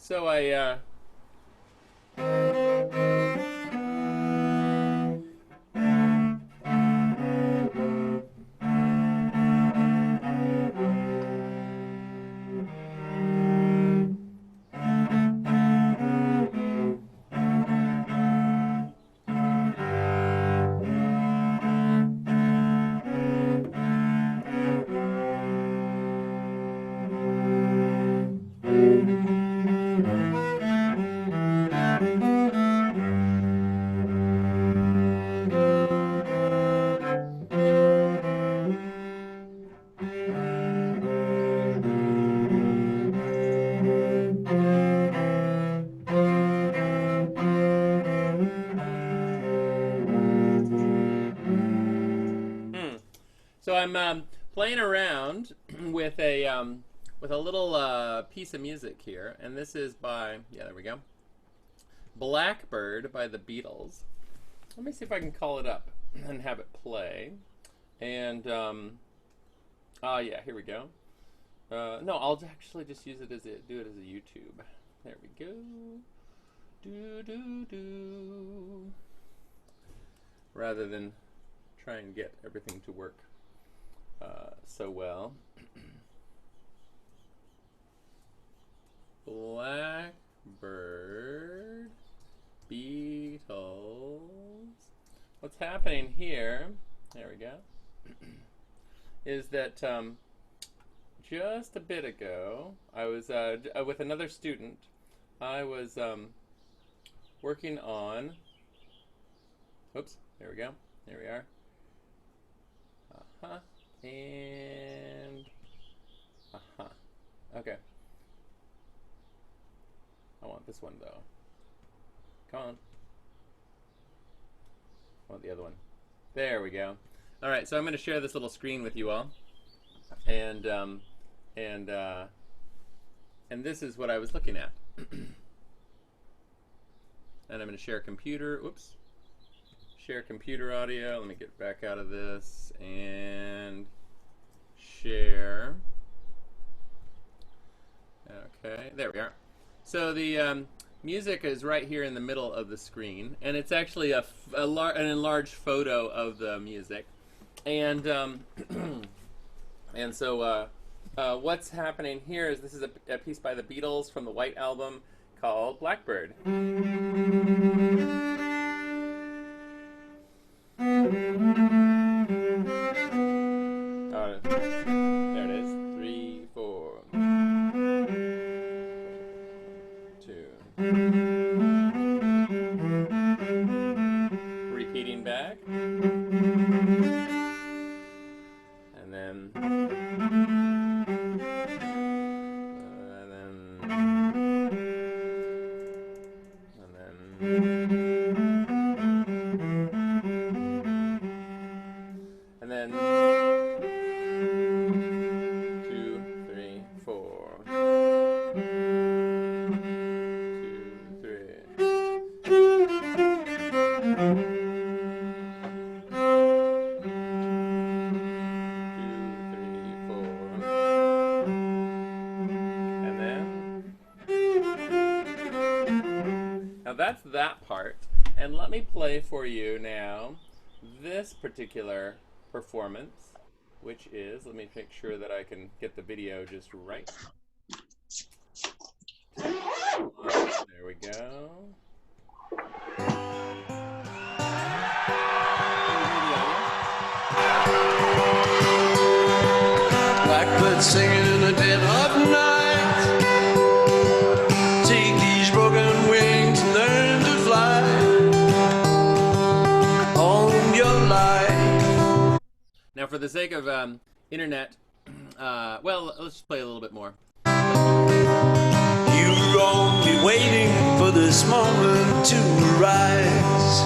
So I So I'm playing around with a little piece of music here, and this is by there we go, Blackbird by the Beatles. Let me see if I can call it up and have it play. And yeah, here we go. No, I'll actually just use it as do it as a YouTube. There we go. Do do do. Rather than try and get everything to work so well. Blackbird, Beatles. What's happening here, there we go, is that just a bit ago, I was with another student. I was working on, oops, there we go, there we are. And okay. I want this one though. Come on. I want the other one. There we go. All right, so I'm going to share this little screen with you all, and this is what I was looking at. And I'm going to share computer. Oops. Share computer audio. Let me get back out of this and share. Okay, there we are. So the music is right here in the middle of the screen, and it's actually an enlarged photo of the music. And and so what's happening here is this is a piece by the Beatles from the White Album called Blackbird. There it is. 3, 4, 2. Repeating back. And then and then 2, 3, 4. 2, 3. And then now that's that part. And let me play for you now this particular performance, which is, let me make sure that I can get the video just right. There we go. Blackbird singing in the dead of night. Take these broken wings and learn to fly all your life. Now, for the sake of internet, well, let's just play a little bit more. You're only waiting for this moment to arise.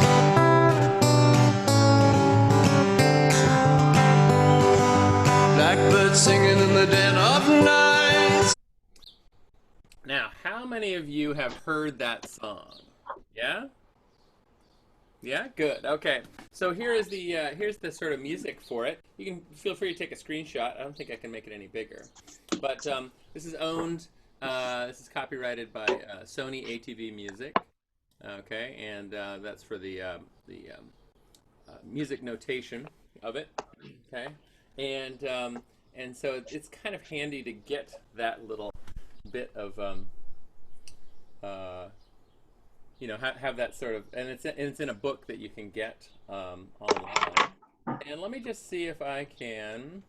Blackbird singing in the dead of night. Now, how many of you have heard that song? Yeah? Yeah, good. Okay. So here's the sort of music for it. You can feel free to take a screenshot. I don't think I can make it any bigger. But this is owned This is copyrighted by Sony ATV Music. Okay, and that's for the music notation of it. Okay, and so it's kind of handy to get that little bit of you know, have that sort of, and it's in a book that you can get online. And let me just see if I can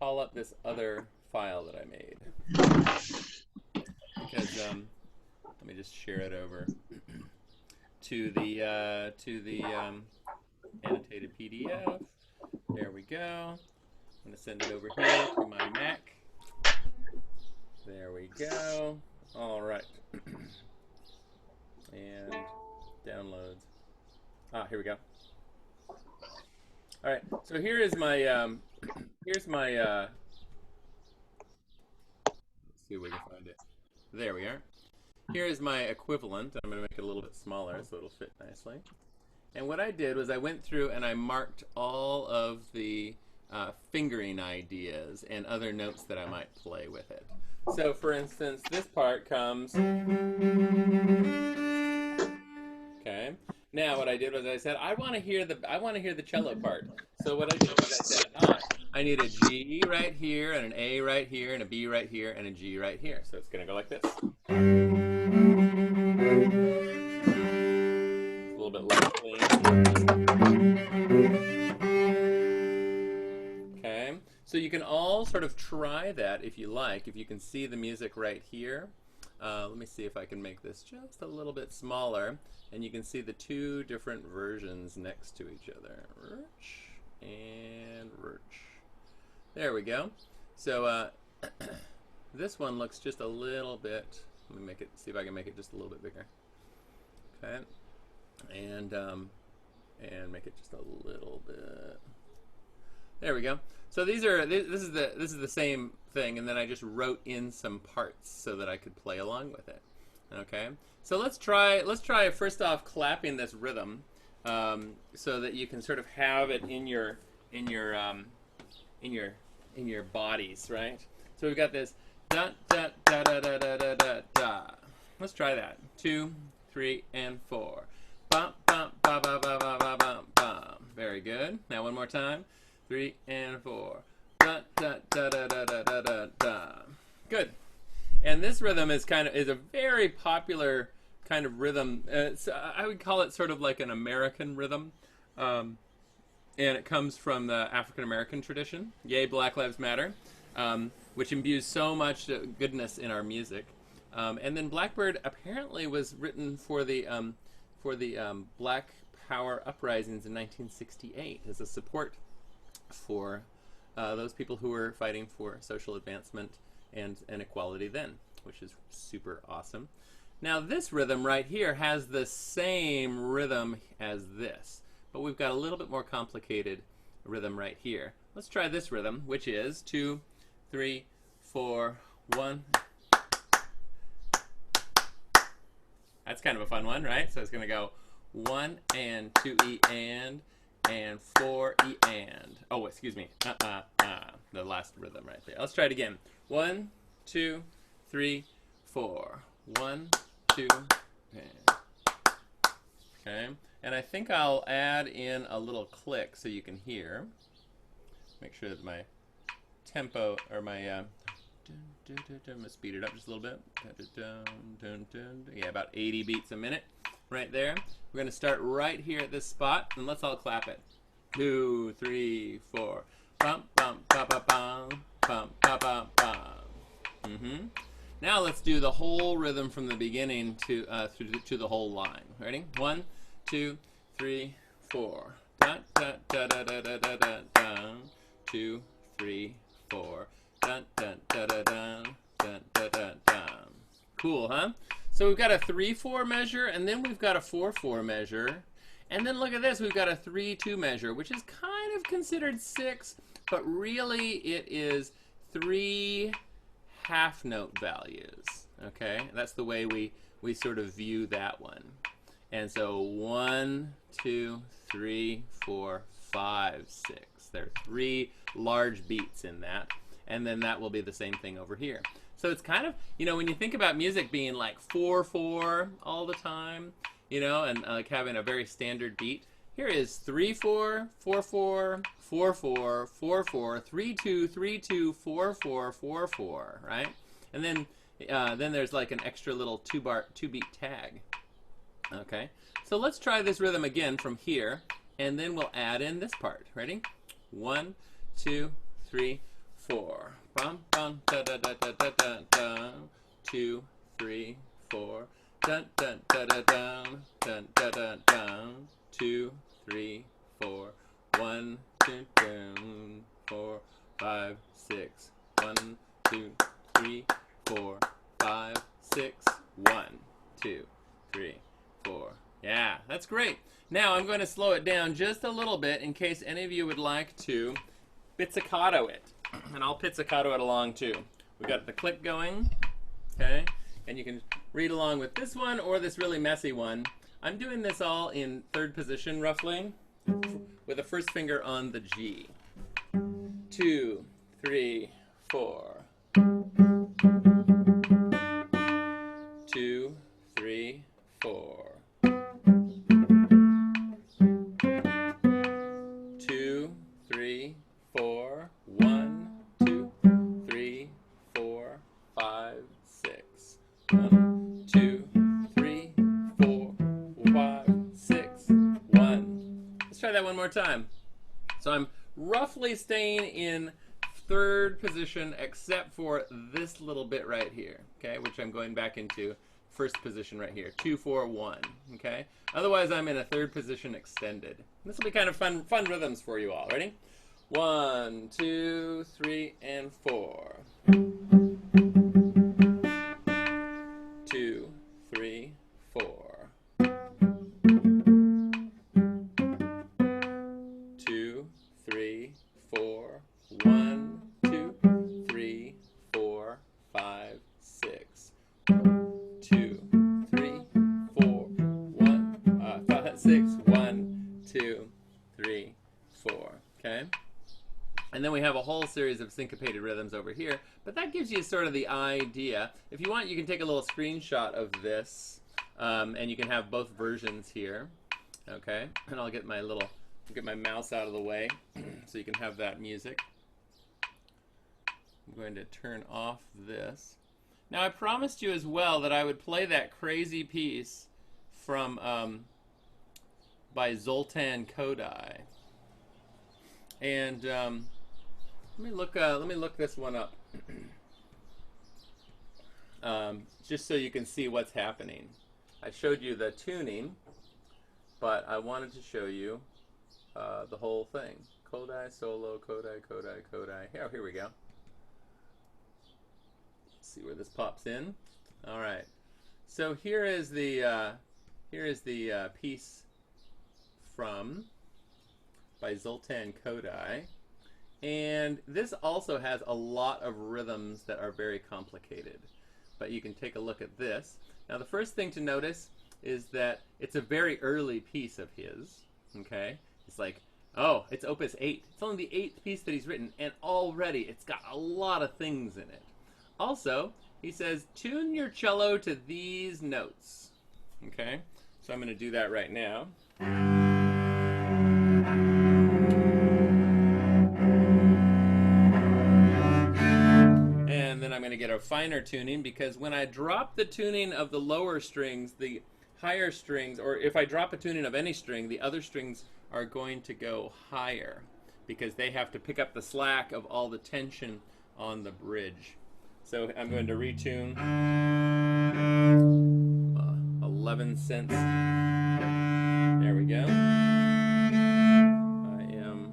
call up this other file that I made, because let me just share it over to the annotated PDF. There we go. I'm going to send it over here to my Mac. There we go. All right. And downloads. Ah, here we go. All right. So here is my here's my let's see if we can find it. There we are. Here is my equivalent. I'm going to make it a little bit smaller so it'll fit nicely. And what I did was I went through and I marked all of the fingering ideas and other notes that I might play with it. So for instance, this part comes. Okay. Now what I did was I said I want to hear the cello part. So what I did was I said, I need a G right here and an A right here and a B right here and a G right here. So it's going to go like this. It's a little bit less clean. Okay. So you can all sort of try that if you like. If you can see the music right here. Let me see if I can make this just a little bit smaller, and you can see the two different versions next to each other. Rich and rich. There we go. So this one looks just a little bit. Let me make it. See if I can make it just a little bit bigger. Okay, and make it just a little bit. There we go. So these are this is the same thing, and then I just wrote in some parts so that I could play along with it. Okay. So let's try first off clapping this rhythm, so that you can sort of have it in your bodies, right? So we've got this da da da da da da da da da. Let's try that. 2, 3, and 4. Bum bum ba ba ba ba ba bum bum. Very good. Now one more time. 3 and 4. Da da da da da da da da da. Good. And this rhythm is a very popular kind of rhythm. I would call it sort of like an American rhythm, and it comes from the African American tradition. Yay, Black Lives Matter, which imbues so much goodness in our music. And then Blackbird apparently was written for the Black Power uprisings in 1968 as a support for those people who were fighting for social advancement and equality then, which is super awesome. Now this rhythm right here has the same rhythm as this, but we've got a little bit more complicated rhythm right here. Let's try this rhythm, which is 2, 3, 4, 1. That's kind of a fun one, right? So it's going to go 1 and 2 E and 4 E and. Oh, excuse me. The last rhythm right there. Let's try it again. 1, 2, 3, 4. 1, 2, and. Okay. And I think I'll add in a little click so you can hear. Make sure that my tempo or my I'm gonna speed it up just a little bit. Yeah, about 80 beats a minute right there. We're gonna start right here at this spot, and let's all clap it. 2, 3, 4. Bum bum ba ba bum bum ba ba bum. Now let's do the whole rhythm from the beginning to the whole line. Ready? 1, 2, 3, 4. Da da da da da da da da da. 2, 3, 4. Dun dun da da dun dun da da dun. Cool, huh? So we've got a 3/4 measure, and then we've got a 4/4 measure, and then look at this, we've got a 3/2 measure, which is kind of considered 6, but really it is 3 half note values. Okay, that's the way we sort of view that one. And so 1, 2, 3, 4, 5, 6. There are 3 large beats in that. And then that will be the same thing over here. So it's kind of, you know, when you think about music being like 4/4 all the time, you know, and like having a very standard beat, here is 3/4, 4/4, 4/4, 4/4, 3/2, 3/2, 4/4, 4/4, right? And then there's like an extra little two beat tag. Okay, so let's try this rhythm again from here, and then we'll add in this part. Ready? 1, 2, 3, 4. Bum bum da da da da da da da. 2, 3, 4. Dun dun da da dun dun da da dun. 2, 3, 4. 1, 2, 4, 5, 6. 1, 2, 3, 4, 5, 6. 1, 2, 3, 4. Yeah, that's great. Now I'm going to slow it down just a little bit in case any of you would like to pizzicato it. And I'll pizzicato it along too. We got the click going, okay? And you can read along with this one or this really messy one. I'm doing this all in third position roughly with the first finger on the G. 2, 3, 4. 2, 3, 4. 2, 3, 4. 1, 2, 3, 4, 5, 6. 1, 2, 3, 4, 5, 6. 1. Let's try that one more time. So I'm roughly staying in third position except for this little bit right here, okay, which I'm going back into first position right here. 2, 4, 1, okay? Otherwise I'm in a third position extended. This will be kind of fun rhythms for you all. Ready? 1, 2, 3, and 4. 2, 3, 4. 2, 3, 4. 1, 2, 3, 4, 5, 6. 2, 3, 4. 1, 5, 6. 1, 2, 3, 4. Okay? And then we have a whole series of syncopated rhythms over here, but that gives you sort of the idea. If you want, you can take a little screenshot of this, and you can have both versions here. Okay? And I'll get my mouse out of the way so you can have that music. I'm going to turn off this. Now I promised you as well that I would play that crazy piece from by Zoltan Kodály. And let me look this one up, just so you can see what's happening. I showed you the tuning, but I wanted to show you the whole thing. Kodály solo, Kodály, Kodály, Kodály. Here we go. Let's see where this pops in. All right. So here is the piece from by Zoltan Kodály. And this also has a lot of rhythms that are very complicated. But you can take a look at this. Now the first thing to notice is that it's a very early piece of his. Okay? It's like, oh, it's opus 8. It's only the 8th piece that he's written, and already it's got a lot of things in it. Also, he says, tune your cello to these notes. Okay? So I'm going to do that right now. And then I'm going to get a finer tuning, because when I drop the tuning of the lower strings, the higher strings, or if I drop a tuning of any string, the other strings are going to go higher because they have to pick up the slack of all the tension on the bridge. So I'm going to retune 11 cents. There we go. I am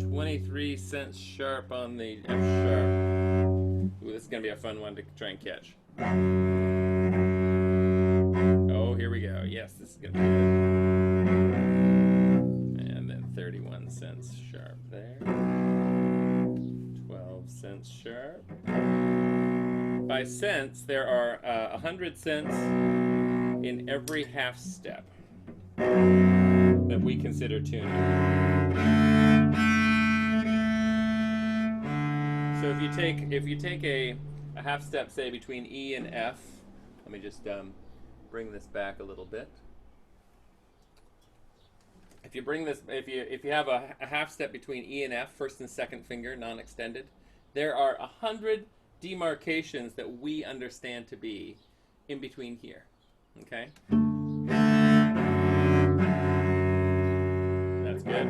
23 cents sharp on the F sharp. Ooh, this is going to be a fun one to try and catch. Oh, here we go. Yes, this is going to be good. And then 31 cents sharp there. 12 cents sharp. By cents, there are 100 cents in every half step that we consider tuning. So if you take a half step, say between E and F, let me just bring this back a little bit. If you bring this, if you have a half step between E and F, first and second finger, non-extended, there are 100 demarcations that we understand to be in between here. Okay. That's good.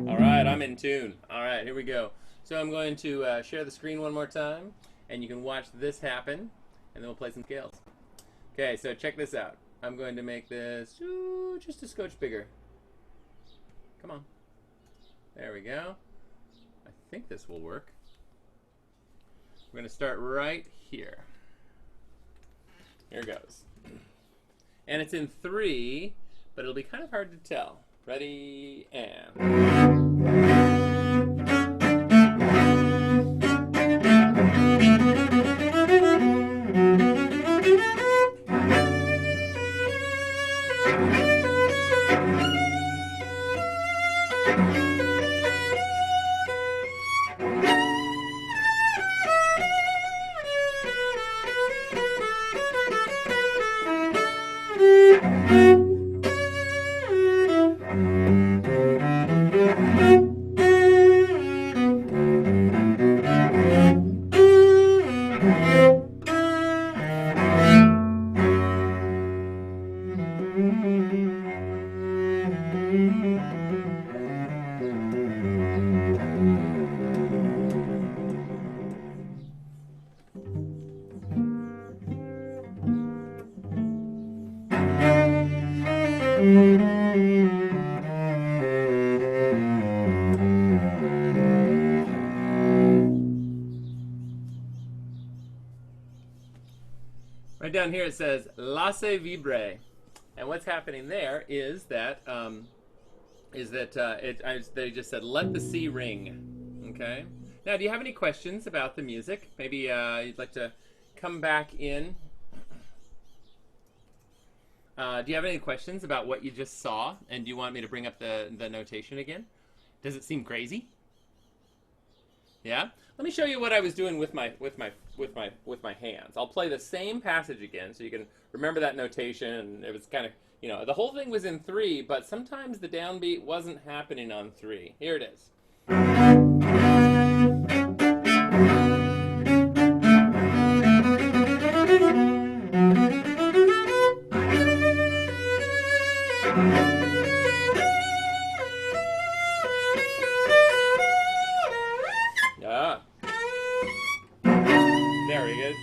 All right, I'm in tune. All right, here we go. So I'm going to share the screen one more time, and you can watch this happen, and then we'll play some scales. Okay, so check this out. I'm going to make this just a scotch bigger. Come on. There we go. I think this will work. We're going to start right here. Here goes. And it's in 3, but it'll be kind of hard to tell. Ready, and... Right down here it says laissez vibrer, and what's happening there is that they just said let the C ring. Okay. Now, do you have any questions about the music? Maybe you'd like to come back in. Do you have any questions about what you just saw? And do you want me to bring up the notation again? Does it seem crazy? Yeah? Let me show you what I was doing with my hands. I'll play the same passage again so you can remember that notation. It was kind of, you know, the whole thing was in 3, but sometimes the downbeat wasn't happening on 3. Here it is. Yeah. Very good.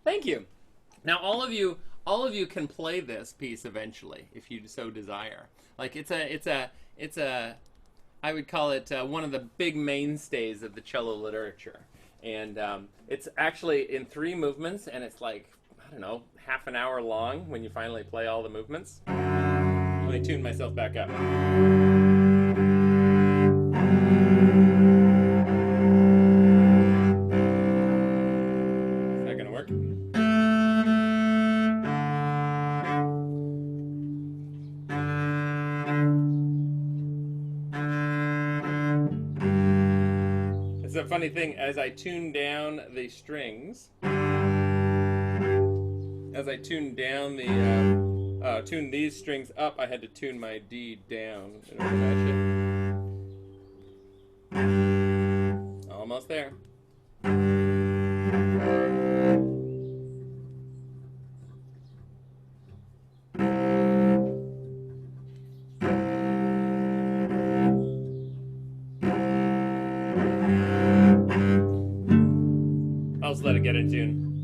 Thank you. Now all of you can play this piece eventually if you so desire. Like it's a I would call it one of the big mainstays of the cello literature, and it's actually in 3 movements, and it's like, I don't know, half an hour long when you finally play all the movements. Let me tune myself back up. Is that gonna work? It's a funny thing, as I tune down the strings, as I tune down the tune these strings up, I had to tune my D down in order to match it. Almost there. just let it get in tune.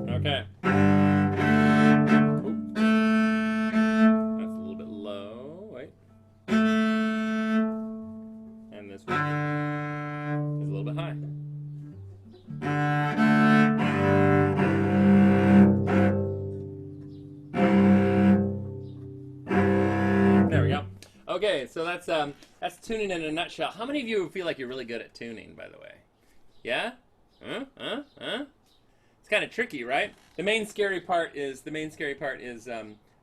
Okay. Oop. That's a little bit low. Wait. And this one is a little bit high. There we go. Okay, so that's tuning in a nutshell. How many of you feel like you're really good at tuning, by the way? Yeah? It's kind of tricky, right? The main scary part is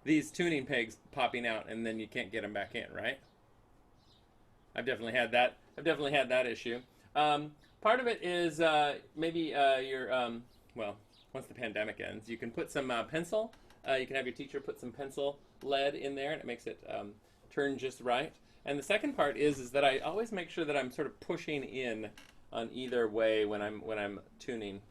these tuning pegs popping out, and then you can't get them back in, right? I've definitely had that. Issue. Part of it is maybe well, once the pandemic ends, you can put some pencil. You can have your teacher put some pencil lead in there, and it makes it turn just right. And the second part is that I always make sure that I'm sort of pushing in on either way when I'm tuning.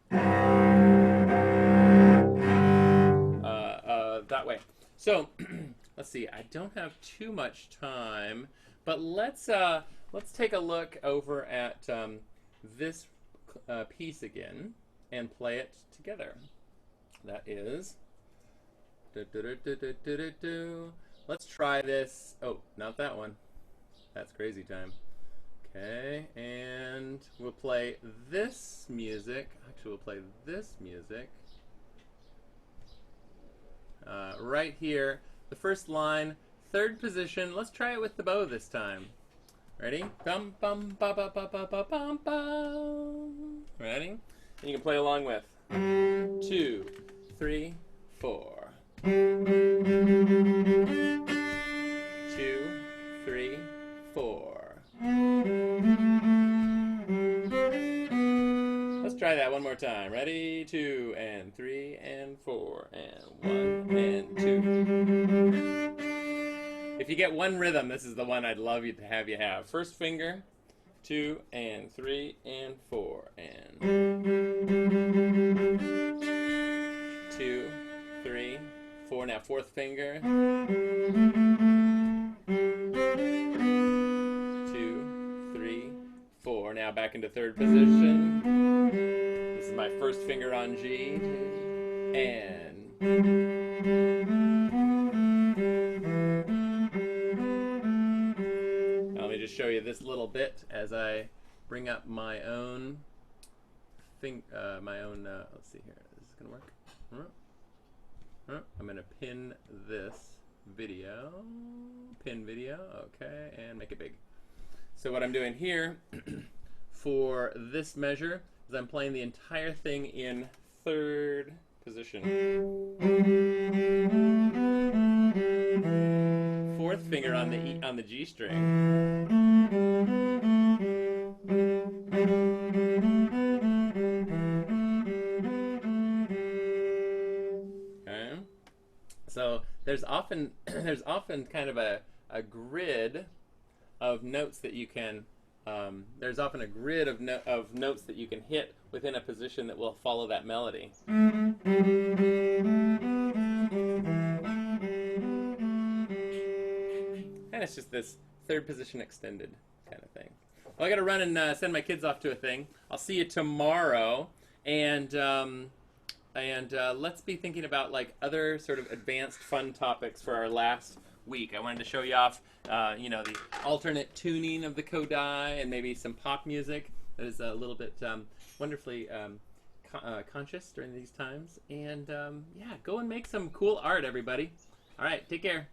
That way. So let's see. I don't have too much time, but let's take a look over at this piece again and play it together. That is. Let's try this. Oh, not that one. That's crazy time. Okay, and we'll play this music. Actually, we'll play this music right here. The first line, third position. Let's try it with the bow this time. Ready? Bum bum ba ba ba ba ba bum bum. Ready? And you can play along with 2, 3, 4. 2, 3, 4. Let's try that one more time. Ready? 2 and 3 and 4 and 1 and 2. If you get one rhythm, this is the one I'd love you to have. First finger, 2 and 3 and 4 and 2, 3, 4. Now fourth finger. 2, 3, 4. Now back into third position. This is my first finger on G. And now let me just show you this little bit as I bring up my own let's see here. Is this gonna work? I'm gonna pin this video. Pin video, okay, and make it big. So what I'm doing here for this measure is I'm playing the entire thing in third position. Fourth finger on the G string. Okay. So there's often kind of a grid of notes that you can there's often a grid of notes that you can hit within a position that will follow that melody. And it's just this third position extended kind of thing. Well, I got to run and send my kids off to a thing. I'll see you tomorrow, and let's be thinking about like other sort of advanced fun topics for our last week. I wanted to show you off, the alternate tuning of the Kodai and maybe some pop music that is a little bit wonderfully conscious during these times. And yeah, go and make some cool art, everybody. All right, take care.